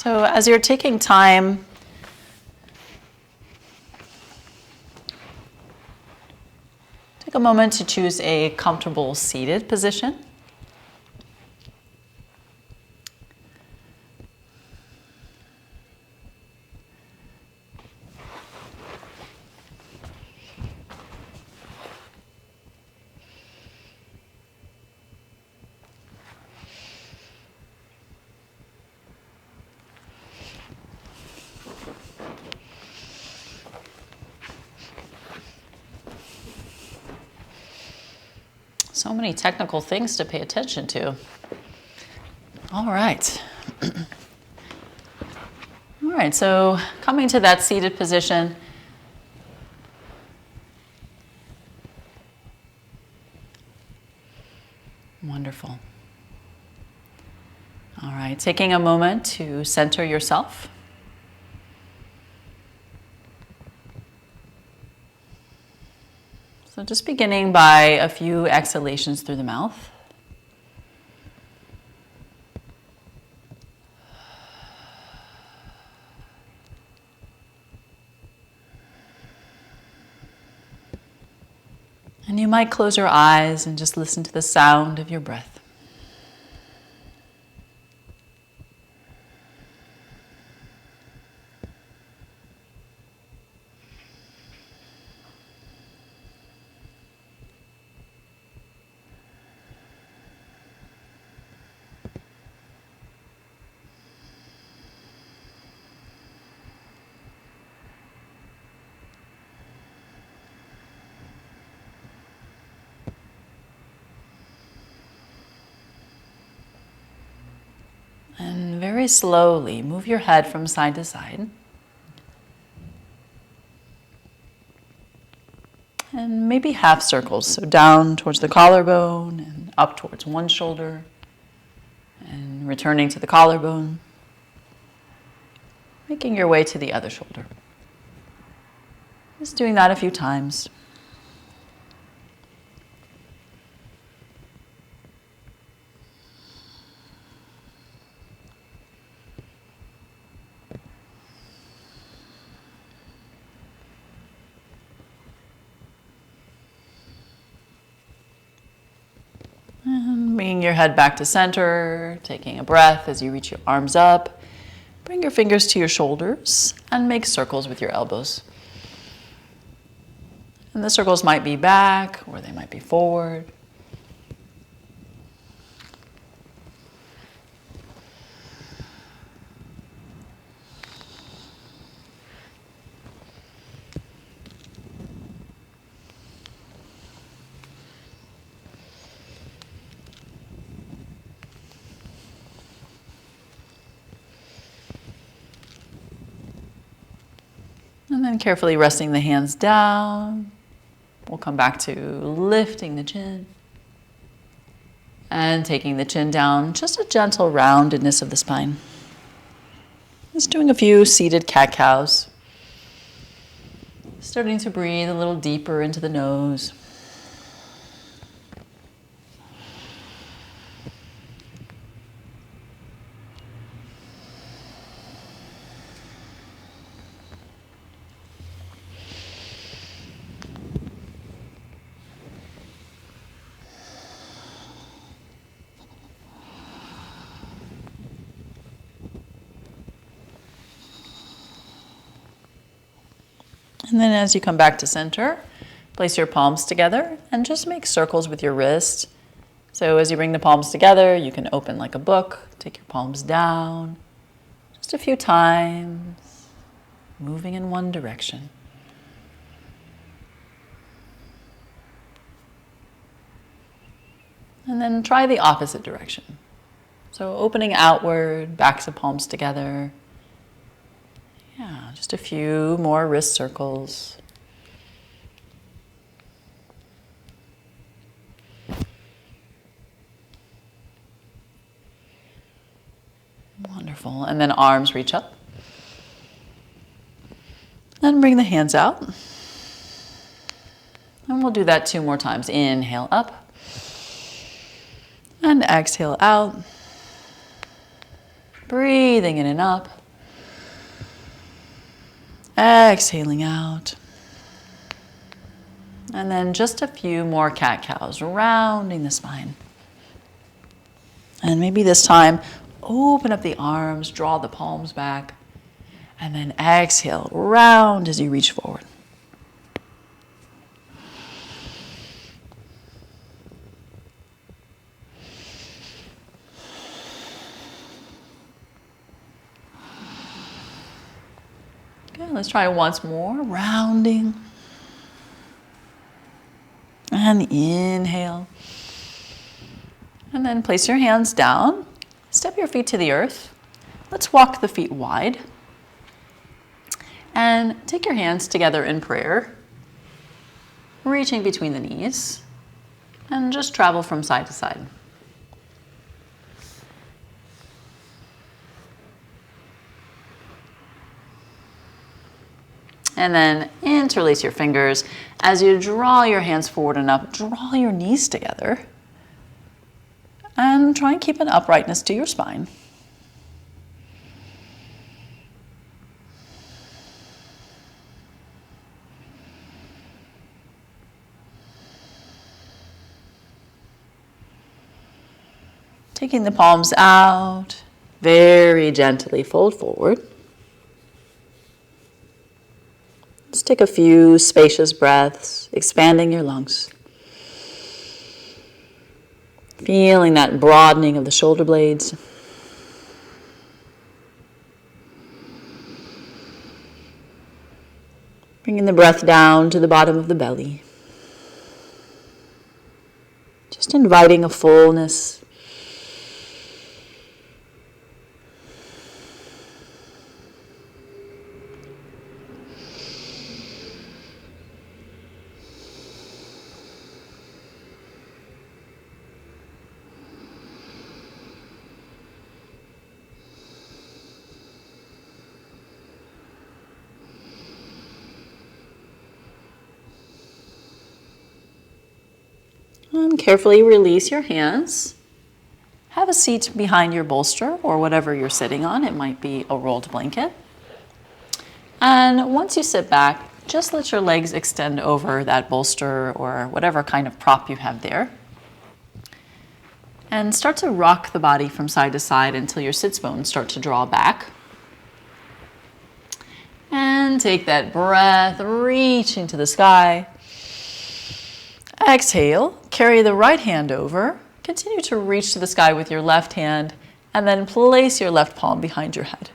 So as you're taking time, take a moment to choose a comfortable seated position. So many technical things to pay attention to. All right. All right, so coming to that seated position, wonderful. All right, taking a moment to center yourself. So just beginning by a few exhalations through the mouth. And you might close your eyes and just listen to the sound of your breath. And very slowly move your head from side to side. And maybe half circles, so down towards the collarbone and up towards one shoulder and returning to the collarbone, making your way to the other shoulder. Just doing that a few times. And bringing your head back to center, taking a breath as you reach your arms up. Bring your fingers to your shoulders and make circles with your elbows. And the circles might be back or they might be forward. And then carefully resting the hands down. We'll come back to lifting the chin and taking the chin down, just a gentle roundedness of the spine. Just doing a few seated cat-cows. Starting to breathe a little deeper into the nose. And then as you come back to center, place your palms together and just make circles with your wrist. So as you bring the palms together, you can open like a book, take your palms down, just a few times, moving in one direction. And then try the opposite direction. So opening outward, backs of palms together. Yeah, just a few more wrist circles. Wonderful. And then arms reach up. And bring the hands out. And we'll do that 2 more times. Inhale up. And exhale out. Breathing in and up. Exhaling out. And then just a few more cat-cows, rounding the spine. And maybe this time, open up the arms, draw the palms back, and then exhale, round as you reach forward. Okay, let's try once more, rounding. And inhale. And then place your hands down. Step your feet to the earth. Let's walk the feet wide. And take your hands together in prayer, reaching between the knees. And just travel from side to side. And then interlace your fingers. As you draw your hands forward and up, draw your knees together. And try and keep an uprightness to your spine. Taking the palms out, very gently fold forward. Let's take a few spacious breaths, expanding your lungs. Feeling that broadening of the shoulder blades. Bringing the breath down to the bottom of the belly. Just inviting a fullness. And carefully release your hands. Have a seat behind your bolster or whatever you're sitting on. It might be a rolled blanket. And once you sit back, just let your legs extend over that bolster or whatever kind of prop you have there. And start to rock the body from side to side until your sits bones start to draw back. And take that breath, reaching to the sky. Exhale, carry the right hand over. Continue to reach to the sky with your left hand, and then place your left palm behind your head.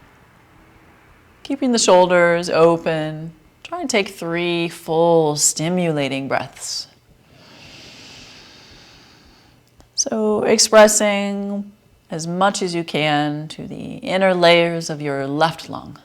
Keeping the shoulders open. Try and take 3 full stimulating breaths. So expressing as much as you can to the inner layers of your left lung.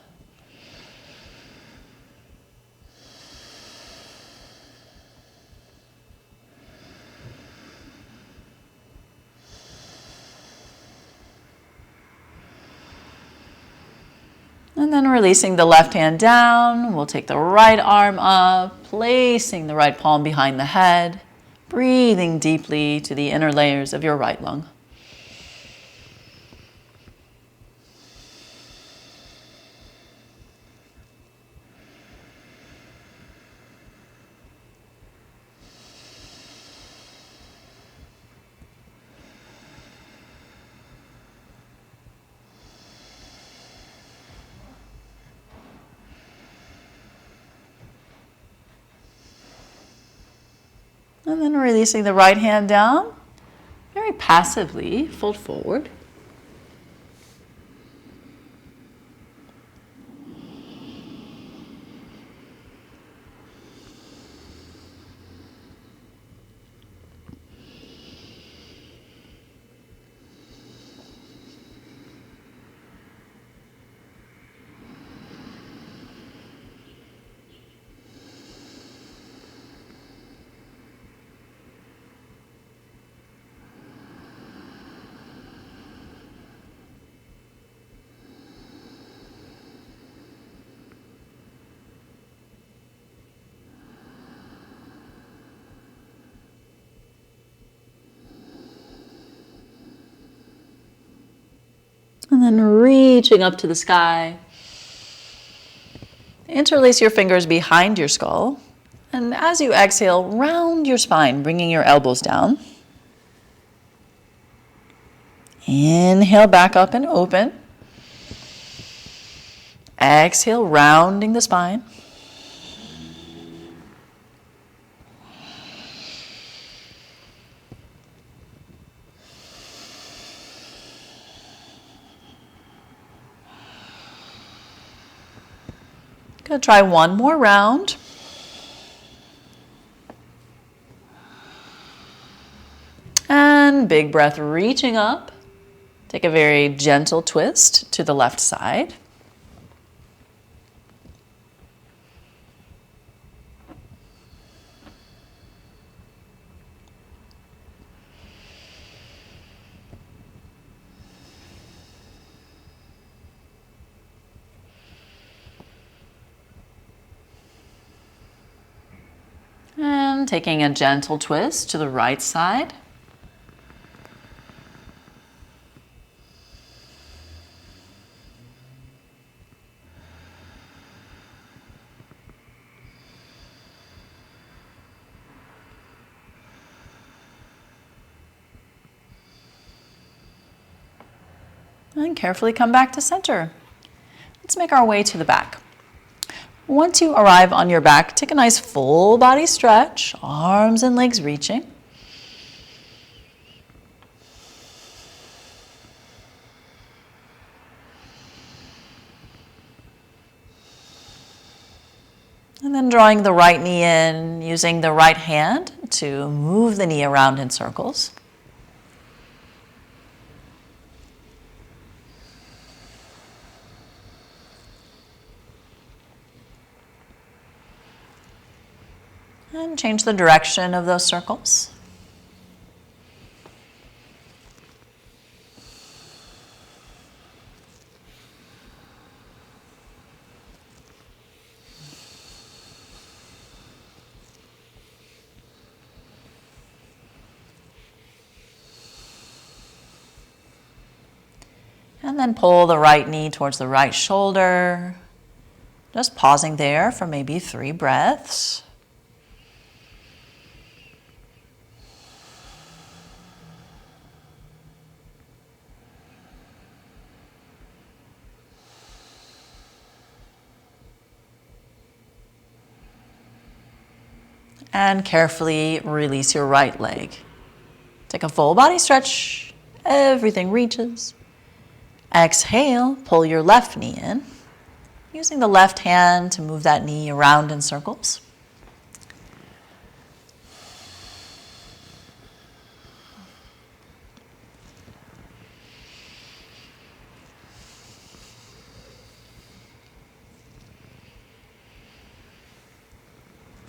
And then releasing the left hand down, we'll take the right arm up, placing the right palm behind the head, breathing deeply to the inner layers of your right lung. And then releasing the right hand down, very passively fold forward. And then reaching up to the sky. Interlace your fingers behind your skull. And as you exhale, round your spine, bringing your elbows down. Inhale back up and open. Exhale, rounding the spine. Gonna try one more round. And big breath, reaching up. Take a very gentle twist to the left side. And taking a gentle twist to the right side. And carefully come back to center. Let's make our way to the back. Once you arrive on your back, take a nice full body stretch, arms and legs reaching. And then drawing the right knee in, using the right hand to move the knee around in circles. And change the direction of those circles. And then pull the right knee towards the right shoulder. Just pausing there for maybe 3 breaths. And carefully release your right leg. Take a full body stretch. Everything reaches. Exhale, pull your left knee in. Using the left hand to move that knee around in circles.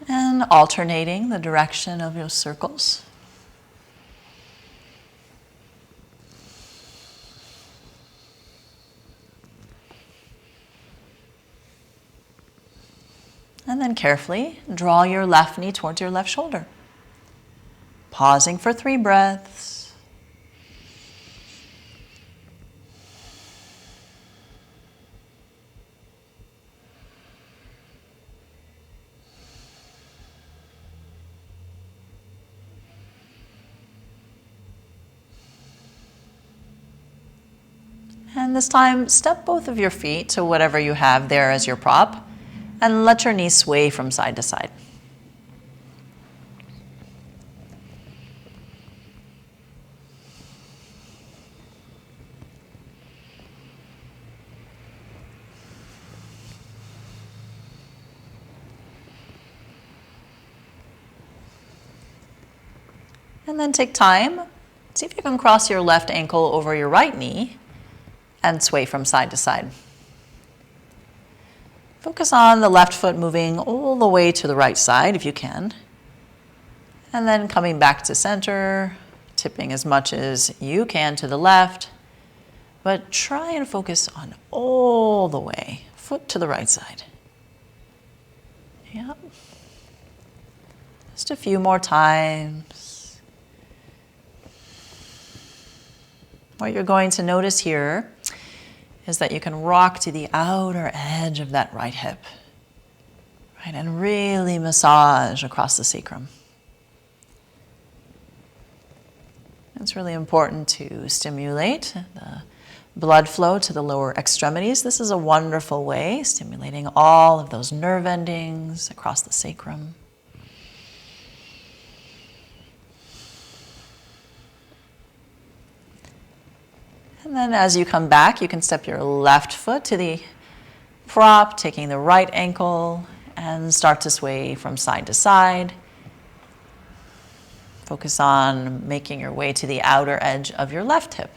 And alternating the direction of your circles. And then carefully draw your left knee towards your left shoulder. Pausing for 3 breaths. And this time, step both of your feet to whatever you have there as your prop, and let your knees sway from side to side. And then take time, see if you can cross your left ankle over your right knee and sway from side to side. Focus on the left foot moving all the way to the right side if you can. And then coming back to center, tipping as much as you can to the left, but try and focus on all the way, foot to the right side. Yep. Just a few more times. What you're going to notice here is that you can rock to the outer edge of that right hip, right, and really massage across the sacrum. It's really important to stimulate the blood flow to the lower extremities. This is a wonderful way, stimulating all of those nerve endings across the sacrum. And then as you come back, you can step your left foot to the prop, taking the right ankle, and start to sway from side to side. Focus on making your way to the outer edge of your left hip.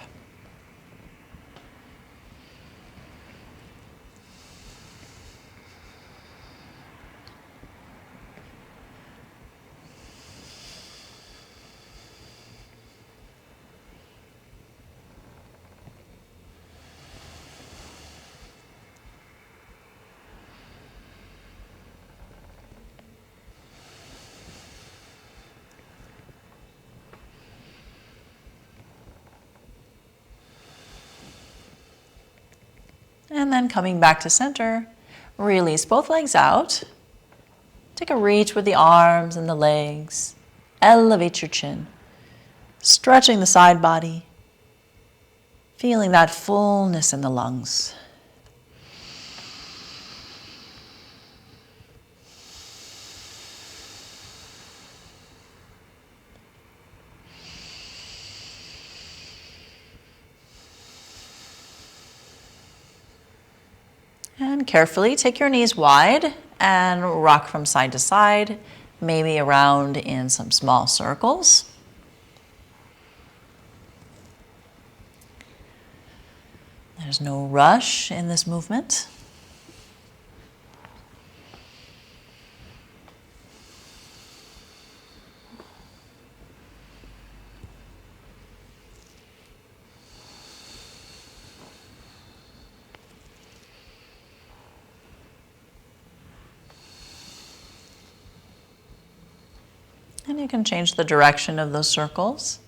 And then coming back to center, release both legs out. Take a reach with the arms and the legs. Elevate your chin. Stretching the side body. Feeling that fullness in the lungs. And carefully take your knees wide and rock from side to side, maybe around in some small circles. There's no rush in this movement. And you can change the direction of those circles.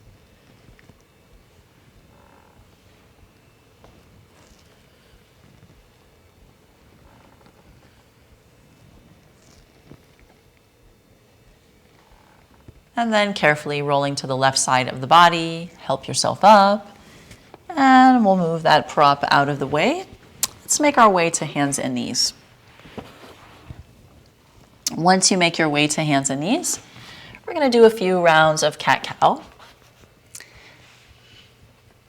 And then carefully rolling to the left side of the body, help yourself up. And we'll move that prop out of the way. Let's make our way to hands and knees. Once you make your way to hands and knees, we're going to do a few rounds of cat-cow.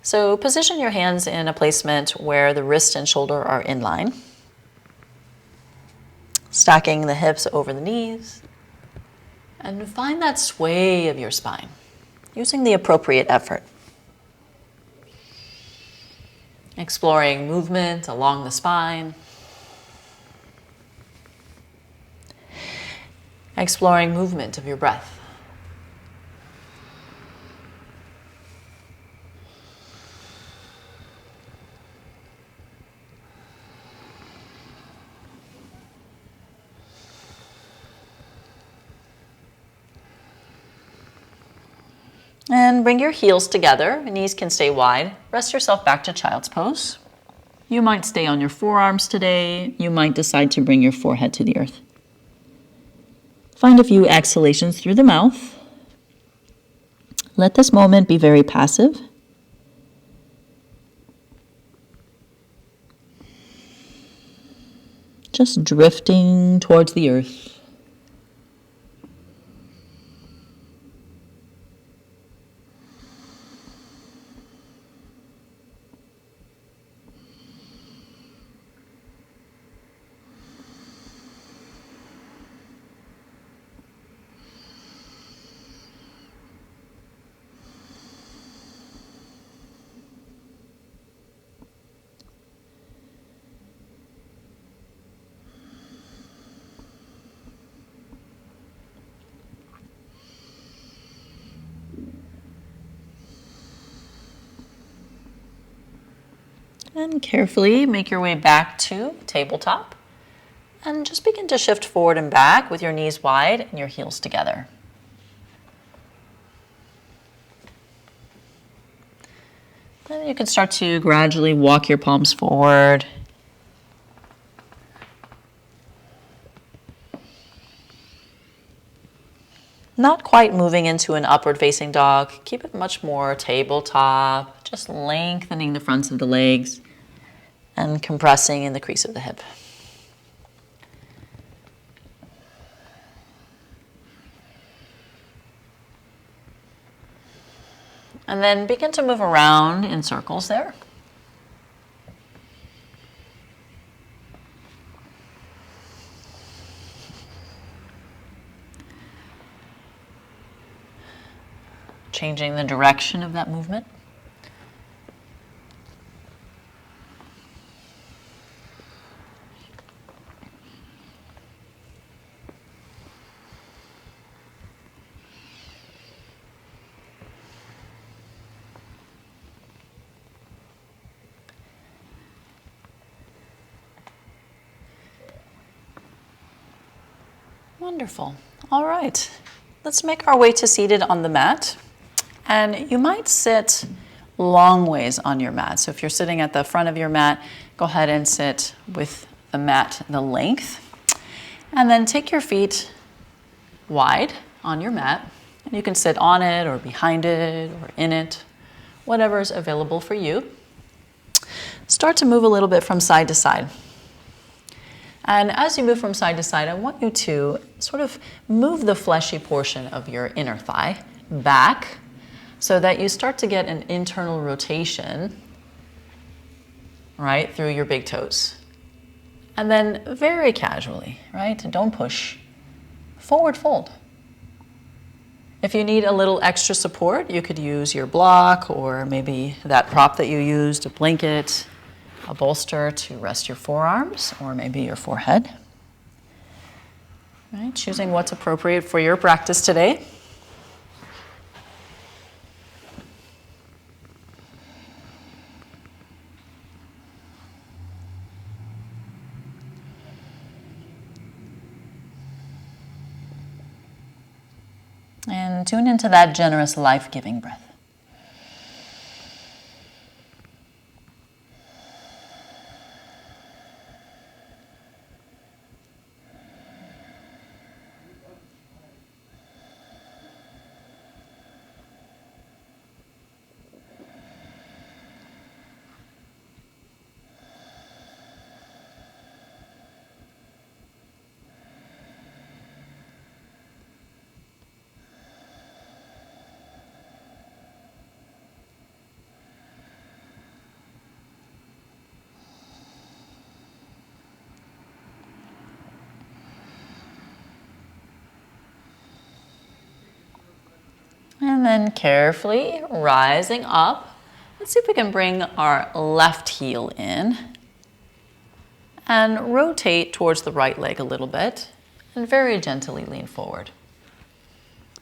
So position your hands in a placement where the wrist and shoulder are in line. Stacking the hips over the knees. And find that sway of your spine, using the appropriate effort. Exploring movement along the spine. Exploring movement of your breath. And bring your heels together. Knees can stay wide. Rest yourself back to child's pose. You might stay on your forearms today. You might decide to bring your forehead to the earth. Find a few exhalations through the mouth. Let this moment be very passive. Just drifting towards the earth. And carefully make your way back to tabletop. And just begin to shift forward and back with your knees wide and your heels together. Then you can start to gradually walk your palms forward. Not quite moving into an upward facing dog. Keep it much more tabletop, just lengthening the fronts of the legs and compressing in the crease of the hip. And then begin to move around in circles there. Changing the direction of that movement. Wonderful. All right, let's make our way to seated on the mat. And you might sit long ways on your mat. So if you're sitting at the front of your mat, go ahead and sit with the mat the length. And then take your feet wide on your mat. And you can sit on it or behind it or in it, whatever is available for you. Start to move a little bit from side to side. And as you move from side to side, I want you to sort of move the fleshy portion of your inner thigh back so that you start to get an internal rotation, right, through your big toes. And then very casually, right, don't push, forward fold. If you need a little extra support, you could use your block or maybe that prop that you used, a blanket, a bolster to rest your forearms or maybe your forehead. Right, choosing what's appropriate for your practice today. And tune into that generous, life-giving breath. And then carefully rising up. Let's see if we can bring our left heel in and rotate towards the right leg a little bit and very gently lean forward.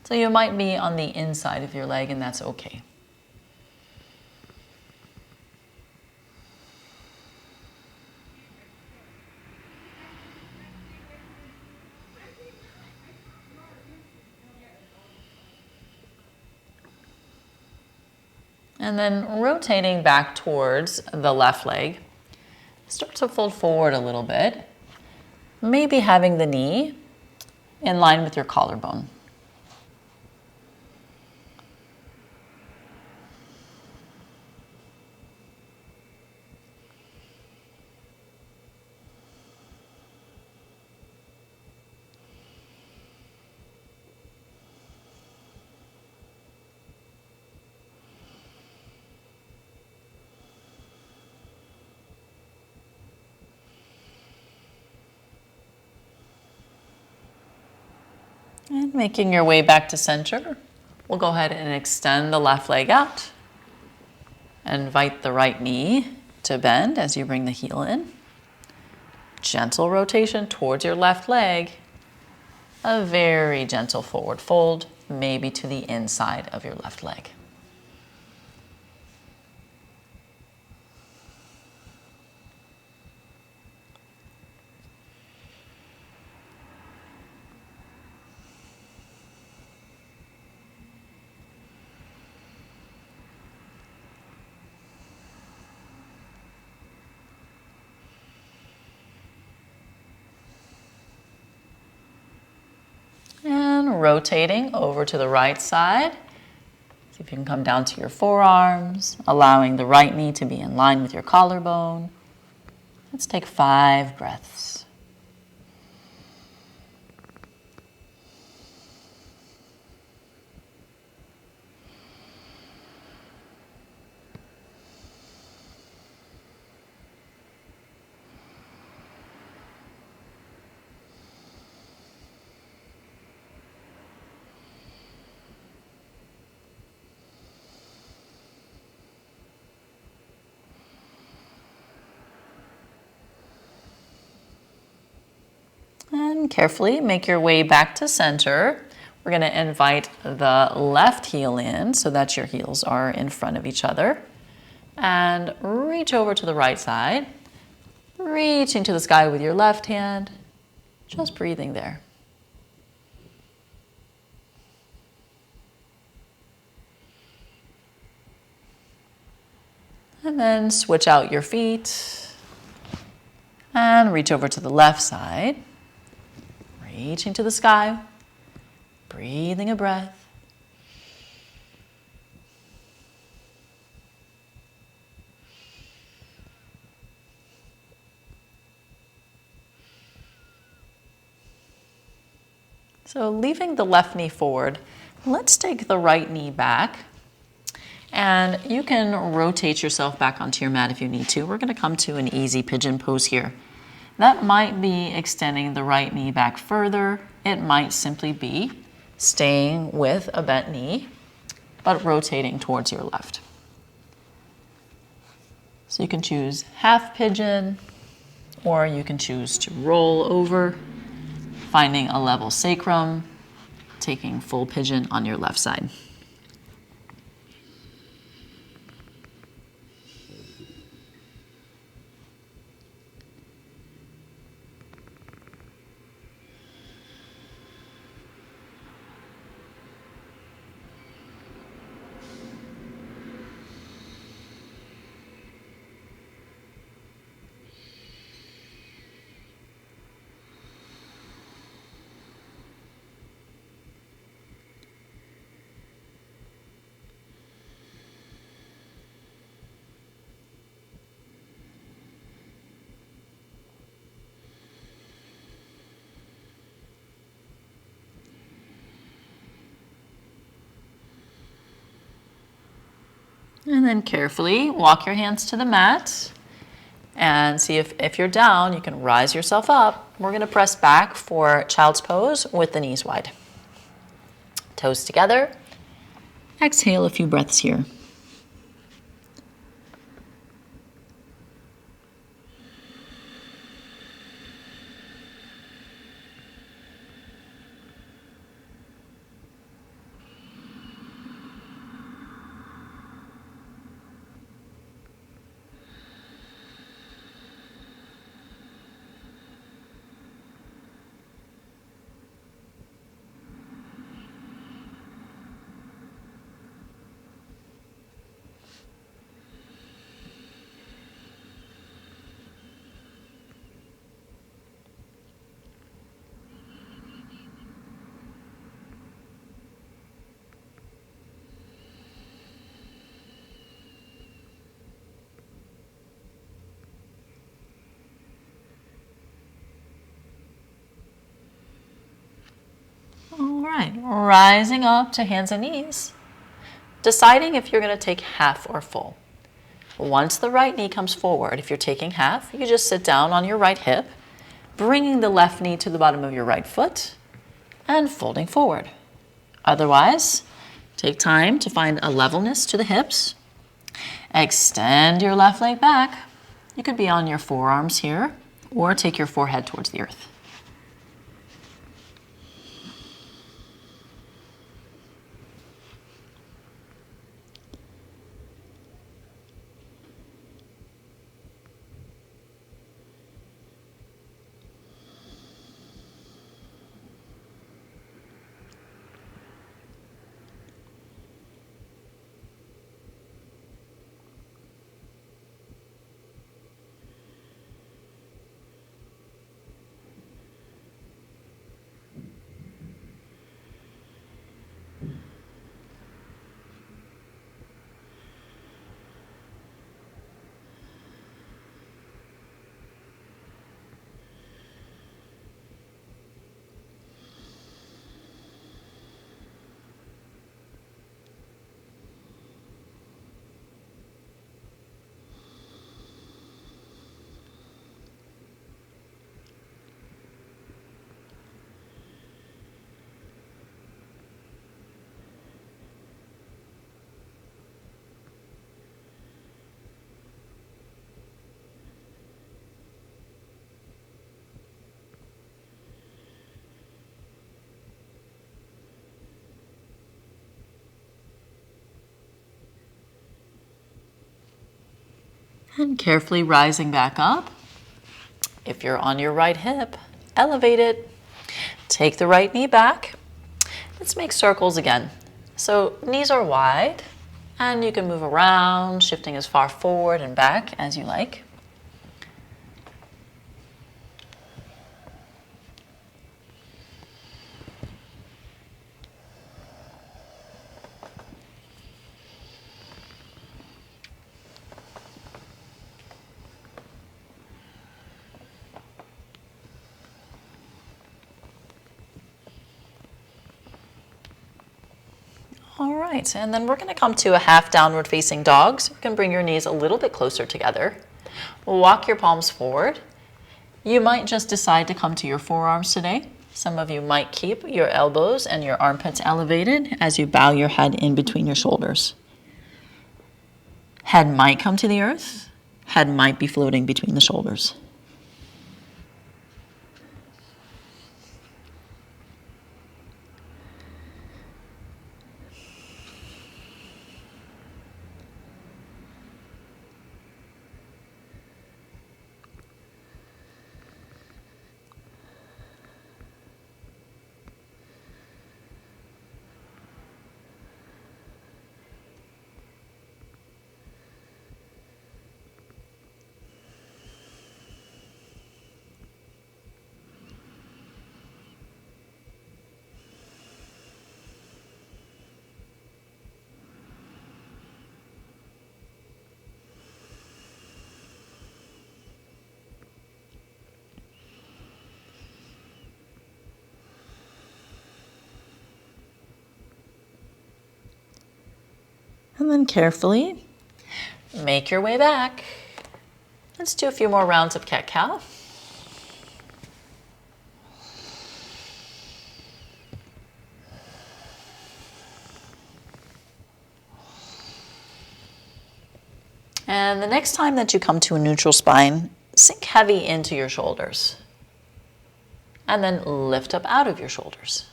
So you might be on the inside of your leg and that's okay. And then rotating back towards the left leg, start to fold forward a little bit, maybe having the knee in line with your collarbone. And making your way back to center, we'll go ahead and extend the left leg out. Invite the right knee to bend as you bring the heel in. Gentle rotation towards your left leg. A very gentle forward fold, maybe to the inside of your left leg. And rotating over to the right side. See if you can come down to your forearms, allowing the right knee to be in line with your collarbone. Let's take 5 breaths. And carefully make your way back to center. We're going to invite the left heel in so that your heels are in front of each other. And reach over to the right side. Reaching to the sky with your left hand. Just breathing there. And then switch out your feet. And reach over to the left side. Reaching to the sky, breathing a breath. So leaving the left knee forward, let's take the right knee back. And you can rotate yourself back onto your mat if you need to. We're going to come to an easy pigeon pose here. That might be extending the right knee back further. It might simply be staying with a bent knee, but rotating towards your left. So you can choose half pigeon, or you can choose to roll over, finding a level sacrum, taking full pigeon on your left side. And then carefully walk your hands to the mat and see if you're down, you can rise yourself up. We're going to press back for child's pose with the knees wide. Toes together. Exhale a few breaths here. All right, rising up to hands and knees. Deciding if you're going to take half or full. Once the right knee comes forward, if you're taking half, you just sit down on your right hip, bringing the left knee to the bottom of your right foot and folding forward. Otherwise, take time to find a levelness to the hips. Extend your left leg back. You could be on your forearms here or take your forehead towards the earth. And carefully rising back up. If you're on your right hip, elevate it. Take the right knee back. Let's make circles again. So knees are wide, and you can move around, shifting as far forward and back as you like. All right, and then we're going to come to a half downward facing dog. So you can bring your knees a little bit closer together. Walk your palms forward. You might just decide to come to your forearms today. Some of you might keep your elbows and your armpits elevated as you bow your head in between your shoulders. Head might come to the earth. Head might be floating between the shoulders. And then carefully make your way back. Let's do a few more rounds of cat-cow. And the next time that you come to a neutral spine, sink heavy into your shoulders. And then lift up out of your shoulders.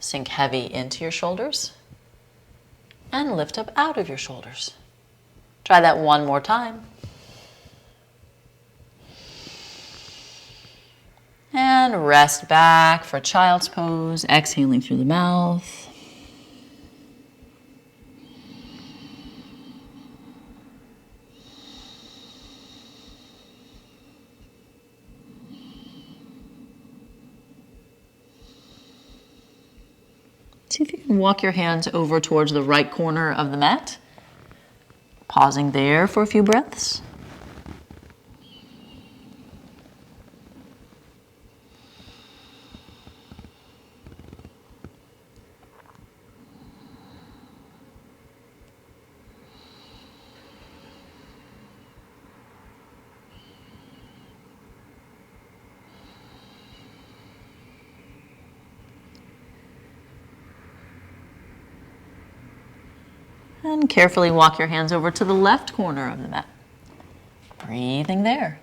Sink heavy into your shoulders. And lift up out of your shoulders. Try that one more time. And rest back for child's pose, exhaling through the mouth. See if you can walk your hands over towards the right corner of the mat. Pausing there for a few breaths. And carefully walk your hands over to the left corner of the mat. Breathing there.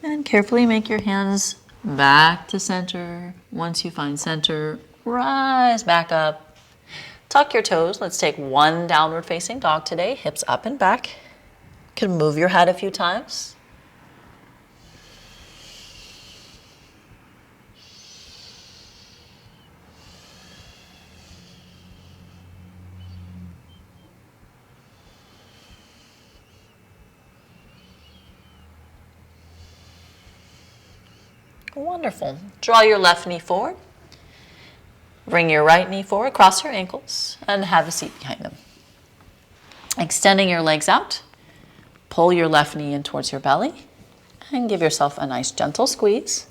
And carefully make your hands back to center. Once you find center, rise back up. Tuck your toes. Let's take one downward facing dog today. Hips up and back. You can move your head a few times. Wonderful. Draw your left knee forward. Bring your right knee forward, cross your ankles, and have a seat behind them. Extending your legs out, pull your left knee in towards your belly and give yourself a nice gentle squeeze.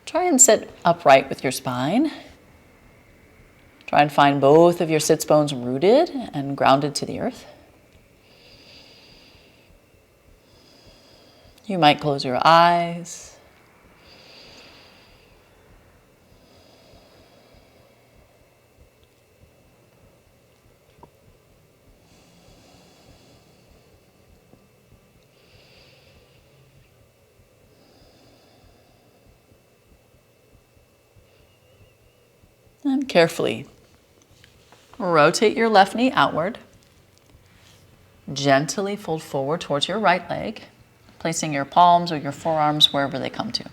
Try and sit upright with your spine. Try and find both of your sits bones rooted and grounded to the earth. You might close your eyes. And carefully rotate your left knee outward. Gently fold forward towards your right leg, placing your palms or your forearms wherever they come to.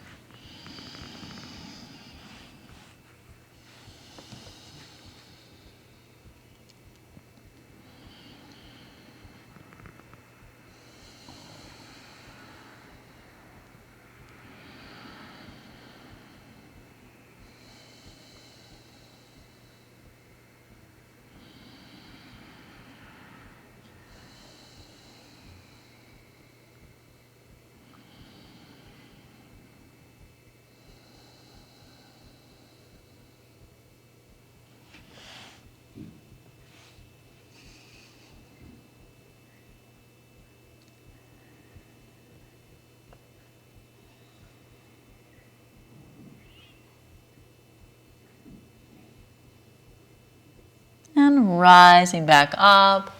And rising back up,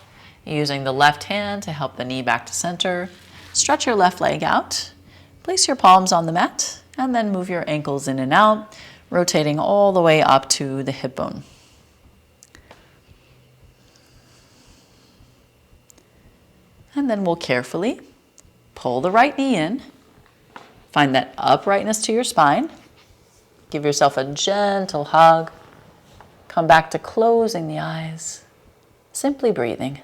using the left hand to help the knee back to center. Stretch your left leg out. Place your palms on the mat and then move your ankles in and out, rotating all the way up to the hip bone. And then we'll carefully pull the right knee in. Find that uprightness to your spine. Give yourself a gentle hug. Come back to closing the eyes, simply breathing.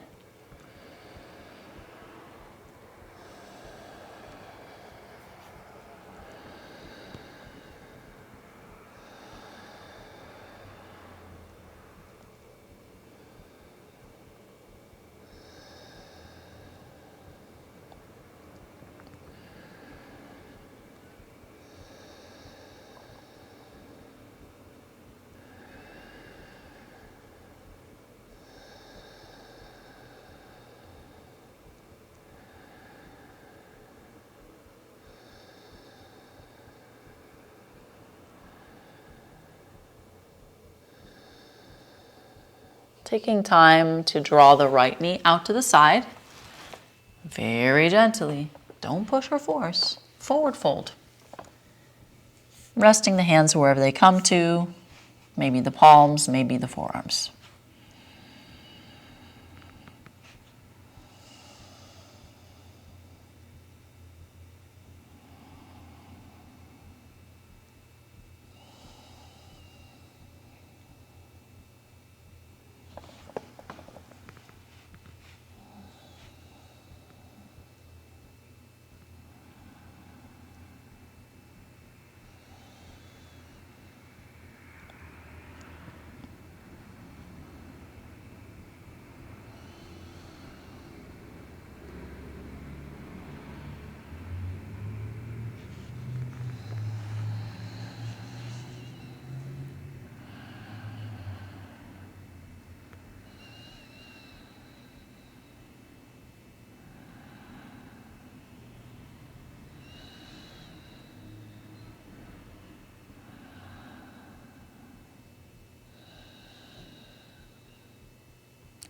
Taking time to draw the right knee out to the side. Very gently. Don't push or force. Forward fold. Resting the hands wherever they come to. Maybe the palms, maybe the forearms.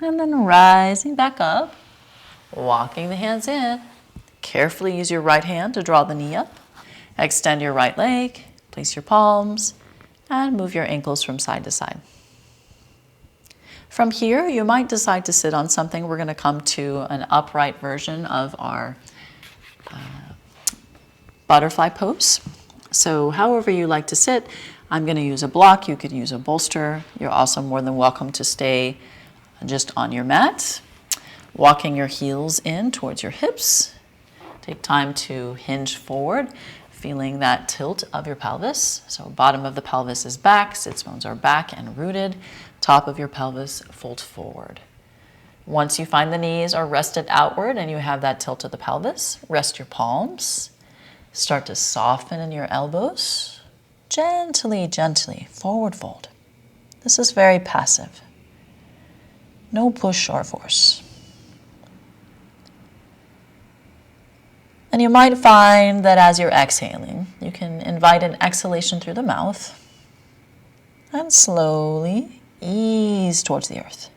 And then rising back up, walking the hands in. Carefully use your right hand to draw the knee up. Extend your right leg, place your palms, and move your ankles from side to side. From here, you might decide to sit on something. We're going to come to an upright version of our butterfly pose. So however you like to sit, I'm going to use a block. You could use a bolster. You're also more than welcome to stay just on your mat, walking your heels in towards your hips. Take time to hinge forward, feeling that tilt of your pelvis. So bottom of the pelvis is back, sits bones are back and rooted. Top of your pelvis folds forward. Once you find the knees are rested outward and you have that tilt of the pelvis, rest your palms. Start to soften in your elbows. Gently, gently, forward fold. This is very passive. No push or force. And you might find that as you're exhaling, you can invite an exhalation through the mouth and slowly ease towards the earth.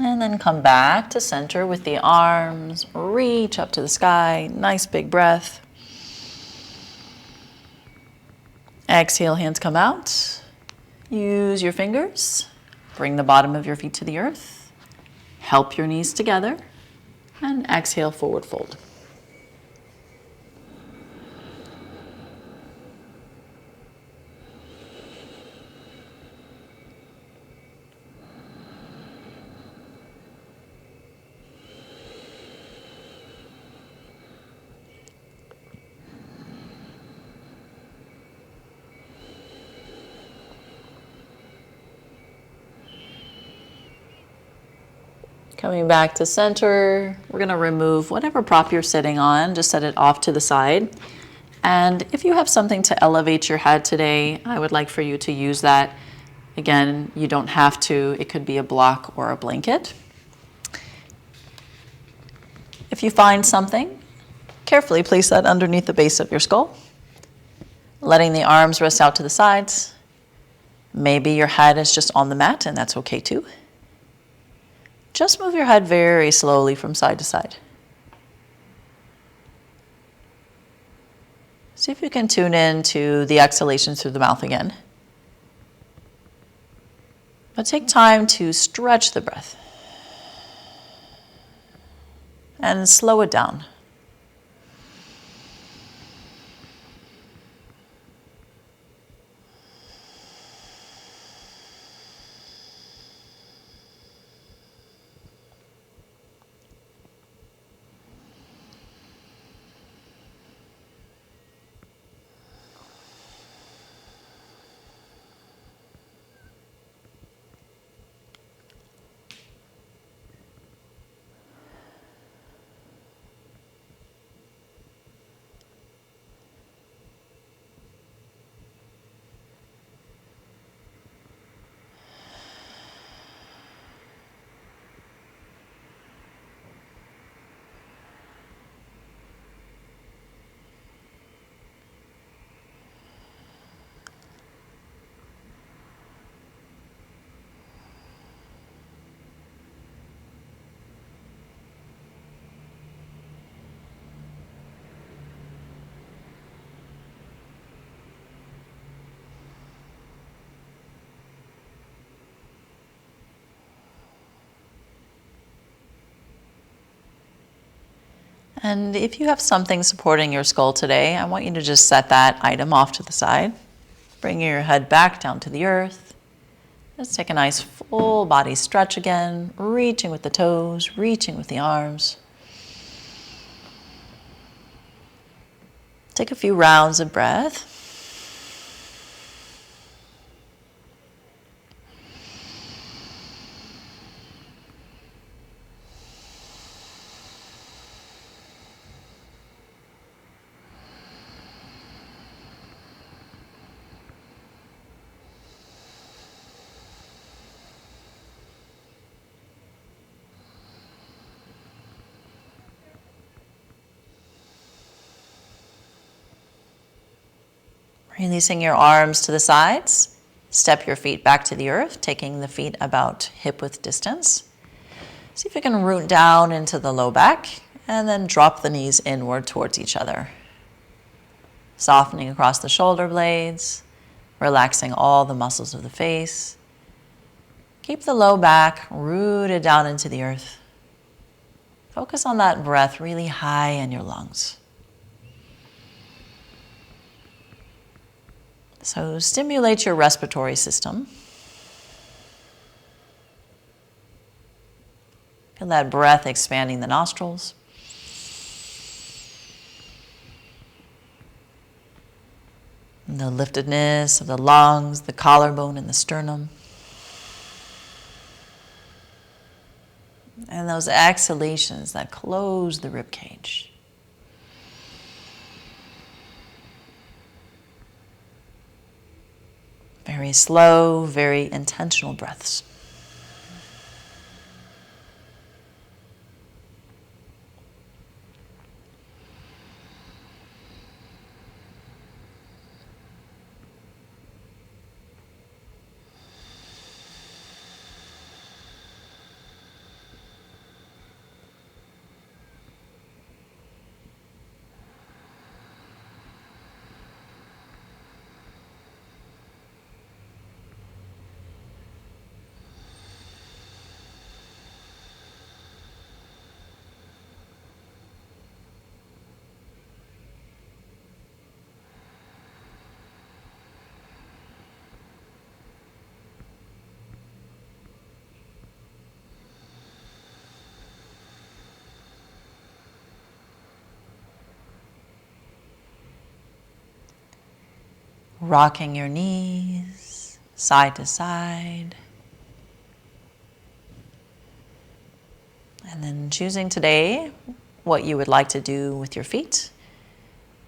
And then come back to center with the arms, reach up to the sky, nice big breath. Exhale, hands come out. Use your fingers, bring the bottom of your feet to the earth, help your knees together, and exhale, forward fold. Coming back to center, we're going to remove whatever prop you're sitting on, just set it off to the side. And if you have something to elevate your head today, I would like for you to use that. Again, you don't have to, it could be a block or a blanket. If you find something, carefully place that underneath the base of your skull, letting the arms rest out to the sides. Maybe your head is just on the mat, and that's okay too. Just move your head very slowly from side to side. See if you can tune in to the exhalations through the mouth again. But take time to stretch the breath and slow it down. And if you have something supporting your skull today, I want you to just set that item off to the side. Bring your head back down to the earth. Let's take a nice full body stretch again, reaching with the toes, reaching with the arms. Take a few rounds of breath. Releasing your arms to the sides. Step your feet back to the earth, taking the feet about hip-width distance. See if you can root down into the low back and then drop the knees inward towards each other. Softening across the shoulder blades, relaxing all the muscles of the face. Keep the low back rooted down into the earth. Focus on that breath really high in your lungs. So stimulate your respiratory system. Feel that breath expanding the nostrils. And the liftedness of the lungs, the collarbone, and the sternum. And those exhalations that close the rib cage. Very slow, very intentional breaths. Rocking your knees side to side. And then choosing today what you would like to do with your feet.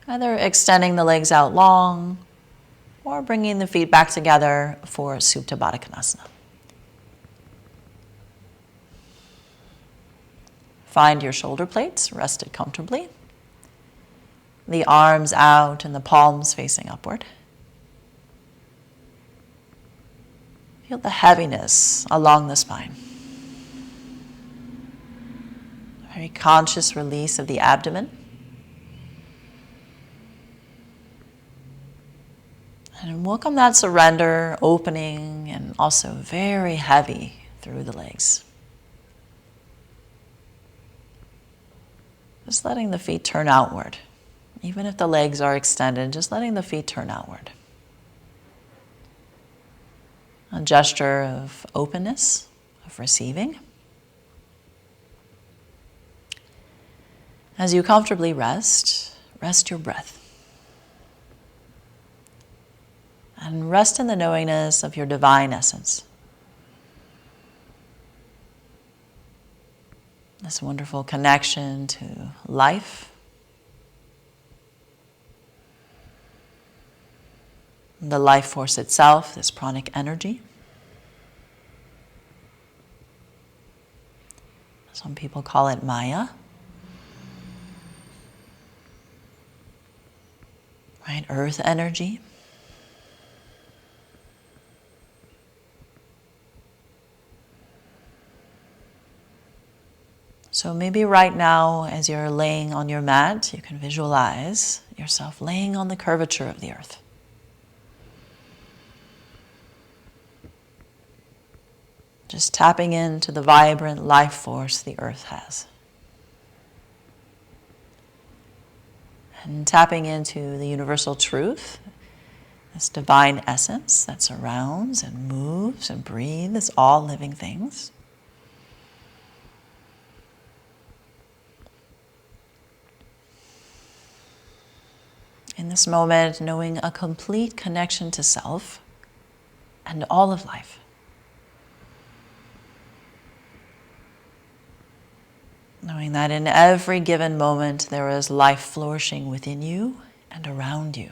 Either extending the legs out long or bringing the feet back together for Supta Baddha Konasana. Find your shoulder plates rested comfortably. The arms out and the palms facing upward. Feel the heaviness along the spine. Very conscious release of the abdomen. And welcome that surrender, opening, and also very heavy through the legs. Just letting the feet turn outward. Even if the legs are extended, just letting the feet turn outward. A gesture of openness, of receiving. As you comfortably rest, rest your breath. And rest in the knowingness of your divine essence. This wonderful connection to life. The life force itself, this pranic energy. Some people call it Maya. Right? Earth energy. So maybe right now, as you're laying on your mat, you can visualize yourself laying on the curvature of the earth. Just tapping into the vibrant life force the earth has. And tapping into the universal truth, this divine essence that surrounds and moves and breathes all living things. In this moment, knowing a complete connection to self and all of life. Knowing that in every given moment there is life flourishing within you and around you.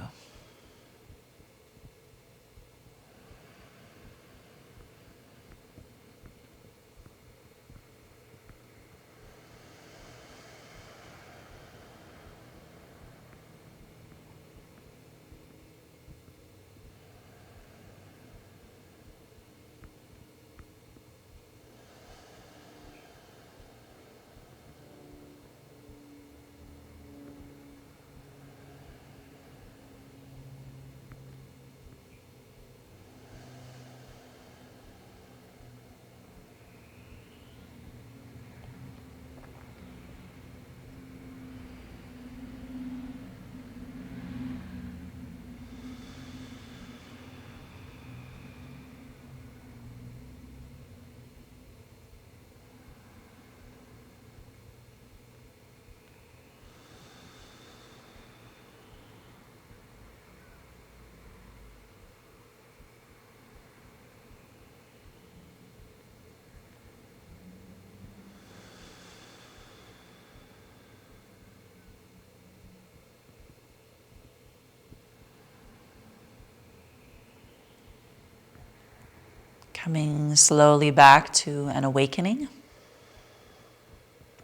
Coming slowly back to an awakening.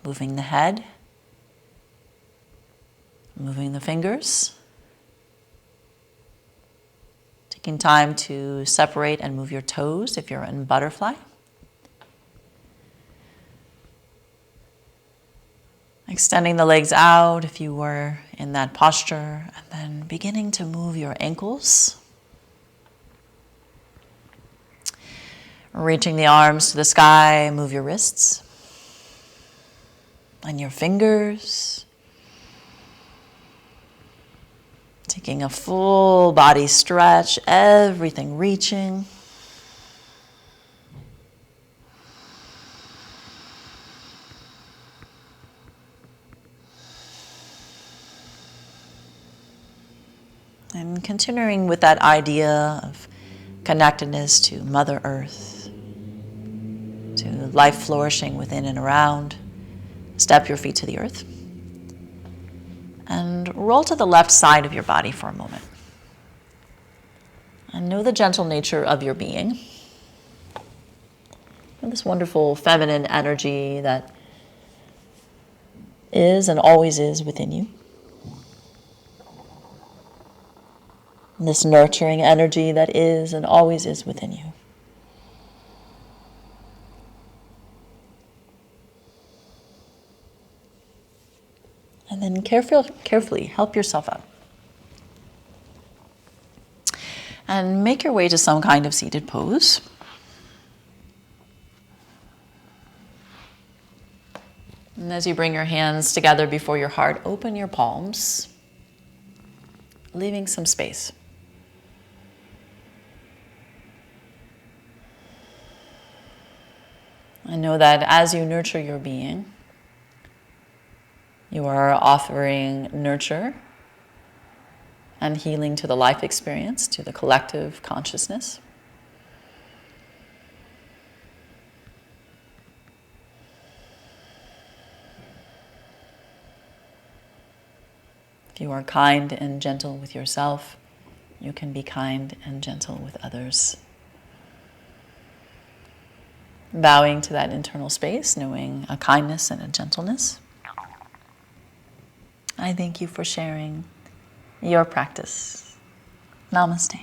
Moving the head. Moving the fingers. Taking time to separate and move your toes if you're in butterfly. Extending the legs out if you were in that posture, and then beginning to move your ankles. Reaching the arms to the sky, move your wrists and your fingers. Taking a full body stretch, everything reaching. And continuing with that idea of connectedness to Mother Earth, to life flourishing within and around. Step your feet to the earth. And roll to the left side of your body for a moment. And know the gentle nature of your being. And this wonderful feminine energy that is and always is within you. And this nurturing energy that is and always is within you. And then carefully help yourself up. And make your way to some kind of seated pose. And as you bring your hands together before your heart, open your palms, leaving some space. I know that as you nurture your being, you are offering nurture and healing to the life experience, to the collective consciousness. If you are kind and gentle with yourself, you can be kind and gentle with others. Bowing to that internal space, knowing a kindness and a gentleness. I thank you for sharing your practice. Namaste.